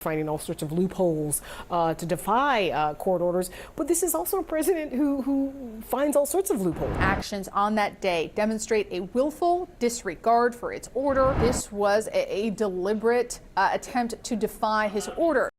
finding all sorts of loopholes to defy court orders. But this is also a president who finds all sorts of loopholes. Actions on that day demonstrate a willful disregard for its order. This was a deliberate attempt to defy his order.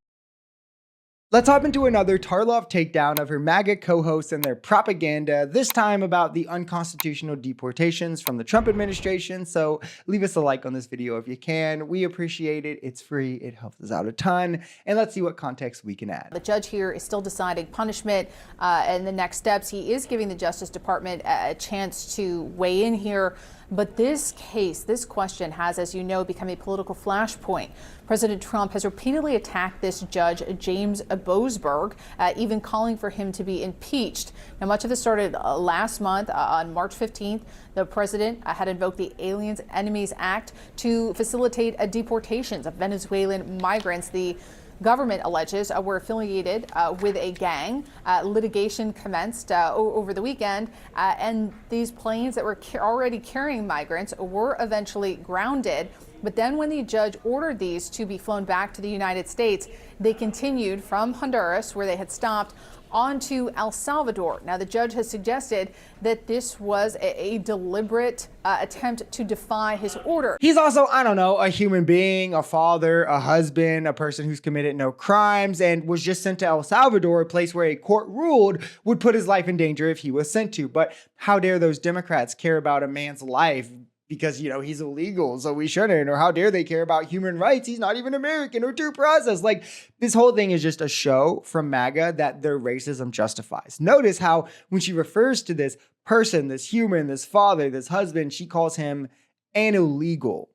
Let's hop into another Tarlov takedown of her MAGA co-hosts and their propaganda, this time about the unconstitutional deportations from the Trump administration. So leave us a like on this video if you can. We appreciate it. It's free. It helps us out a ton. And let's see what context we can add. The judge here is still deciding punishment and the next steps. He is giving the Justice Department a chance to weigh in here. But this case, this question has, as you know, become a political flashpoint. President Trump has repeatedly attacked this judge, James Boasberg, even calling for him to be impeached. Now, much of this started last month on March 15th. The president had invoked the Aliens Enemies Act to facilitate deportations of Venezuelan migrants. The government alleges were affiliated with a gang. Litigation commenced over the weekend, and these planes that were already carrying migrants were eventually grounded. But then when the judge ordered these to be flown back to the United States, they continued from Honduras, where they had stopped, onto El Salvador. Now, the judge has suggested that this was a deliberate attempt to defy his order. He's also, I don't know, a human being, a father, a husband, a person who's committed no crimes and was just sent to El Salvador, a place where a court ruled would put his life in danger if he was sent to. But how dare those Democrats care about a man's life because, you know, he's illegal, so we shouldn't? Or how dare they care about human rights? He's not even American, or due process. Like, this whole thing is just a show from MAGA that their racism justifies. Notice how when she refers to this person, this human, this father, this husband, she calls him an illegal.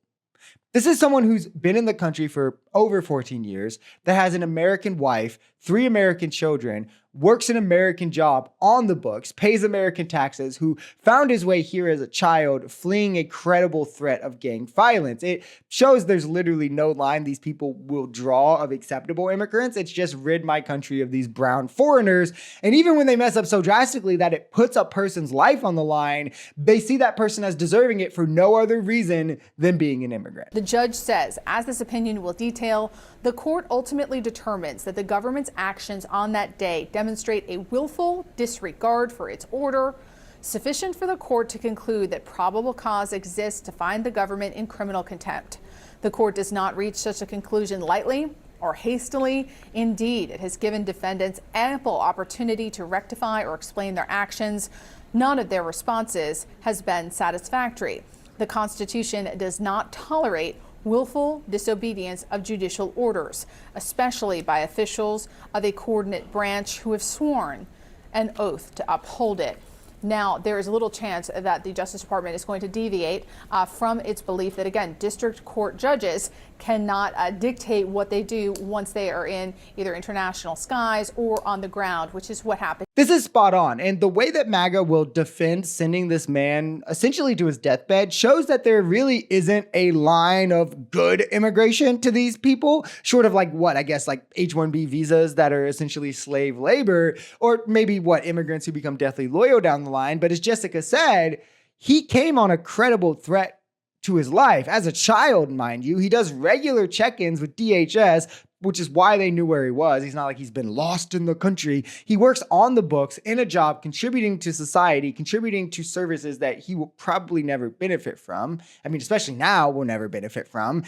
This is someone who's been in the country for over 14 years, that has an American wife, 3 American children, works an American job on the books, pays American taxes, who found his way here as a child, fleeing a credible threat of gang violence. It shows there's literally no line these people will draw of acceptable immigrants. It's just rid my country of these brown foreigners. And even when they mess up so drastically that it puts a person's life on the line, they see that person as deserving it for no other reason than being an immigrant. The judge says, as this opinion will detail, the court ultimately determines that the government's actions on that day demonstrate a willful disregard for its order, sufficient for the court to conclude that probable cause exists to find the government in criminal contempt. The court does not reach such a conclusion lightly or hastily. Indeed, it has given defendants ample opportunity to rectify or explain their actions. None of their responses has been satisfactory. The Constitution does not tolerate willful disobedience of judicial orders, especially by officials of a coordinate branch who have sworn an oath to uphold it. Now, there is little chance that the Justice Department is going to deviate from its belief that, again, district court judges cannot dictate what they do once they are in either international skies or on the ground, which is what happened. This is spot on. And the way that MAGA will defend sending this man essentially to his deathbed shows that there really isn't a line of good immigration to these people, short of like what, I guess like H-1B visas that are essentially slave labor, or maybe what, immigrants who become deathly loyal down the line. But as Jessica said, he came on a credible threat to his life as a child, mind you. He does regular check-ins with DHS, which is why they knew where he was. He's not like he's been lost in the country. He works on the books in a job, contributing to society, contributing to services that he will probably never benefit from. I mean, especially now, will never benefit from,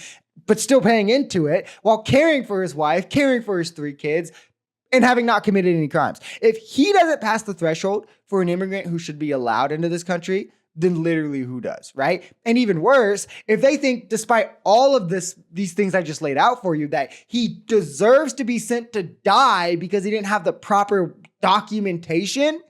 but still paying into it while caring for his wife, caring for his 3 kids, and having not committed any crimes. If he doesn't pass the threshold for an immigrant who should be allowed into this country, then literally who does, right? And even worse, if they think, despite all of these things I just laid out for you, that he deserves to be sent to die because he didn't have the proper documentation,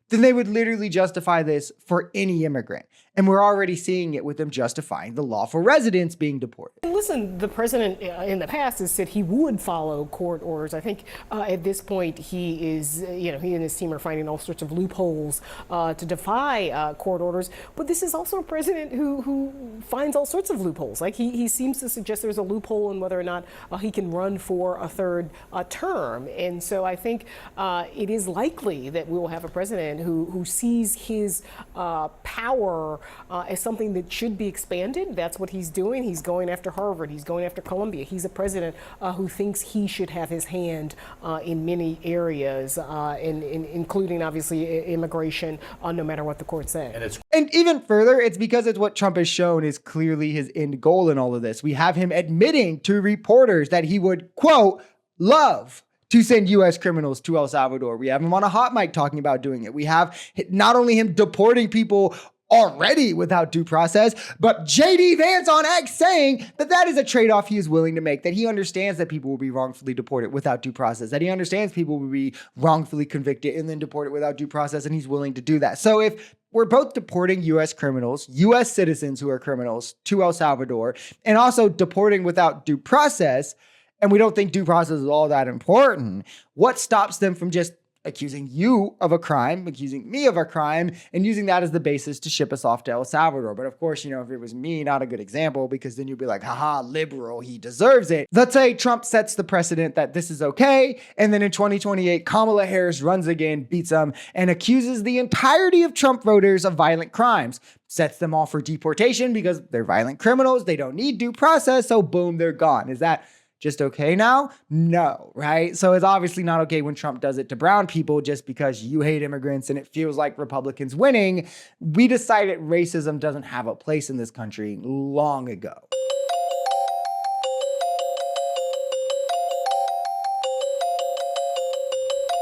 then they would literally justify this for any immigrant. And we're already seeing it with them justifying the lawful residents being deported. And listen, the president in the past has said he would follow court orders. I think at this point he is, he and his team are finding all sorts of loopholes to defy court orders. But this is also a president who finds all sorts of loopholes. Like he seems to suggest there's a loophole in whether or not he can run for a third term. And so I think it is likely that we will have a president who sees his power as something that should be expanded. That's what he's doing. He's going after Harvard. He's going after Columbia. He's a president who thinks he should have his hand in many areas, including obviously immigration, no matter what the court says. And even further, it's because it's what Trump has shown is clearly his end goal in all of this. We have him admitting to reporters that he would, quote, love to send U.S. criminals to El Salvador. We have him on a hot mic talking about doing it. We have not only him deporting people already without due process, but J.D. Vance on X saying that that is a trade-off he is willing to make, that he understands that people will be wrongfully deported without due process, that he understands people will be wrongfully convicted and then deported without due process, and he's willing to do that. So if we're both deporting U.S. criminals, U.S. citizens who are criminals to El Salvador, and also deporting without due process, and we don't think due process is all that important, what stops them from just accusing you of a crime, accusing me of a crime, and using that as the basis to ship us off to El Salvador? But of course, you know, if it was me, not a good example, because then you'd be like, haha, liberal, he deserves it. Let's say Trump sets the precedent that this is okay, and then in 2028, Kamala Harris runs again, beats him, and accuses the entirety of Trump voters of violent crimes, sets them off for deportation because they're violent criminals, they don't need due process, so boom, they're gone. Is that just okay now? No, right? So it's obviously not okay when Trump does it to brown people just because you hate immigrants and it feels like Republicans winning. We decided racism doesn't have a place in this country long ago.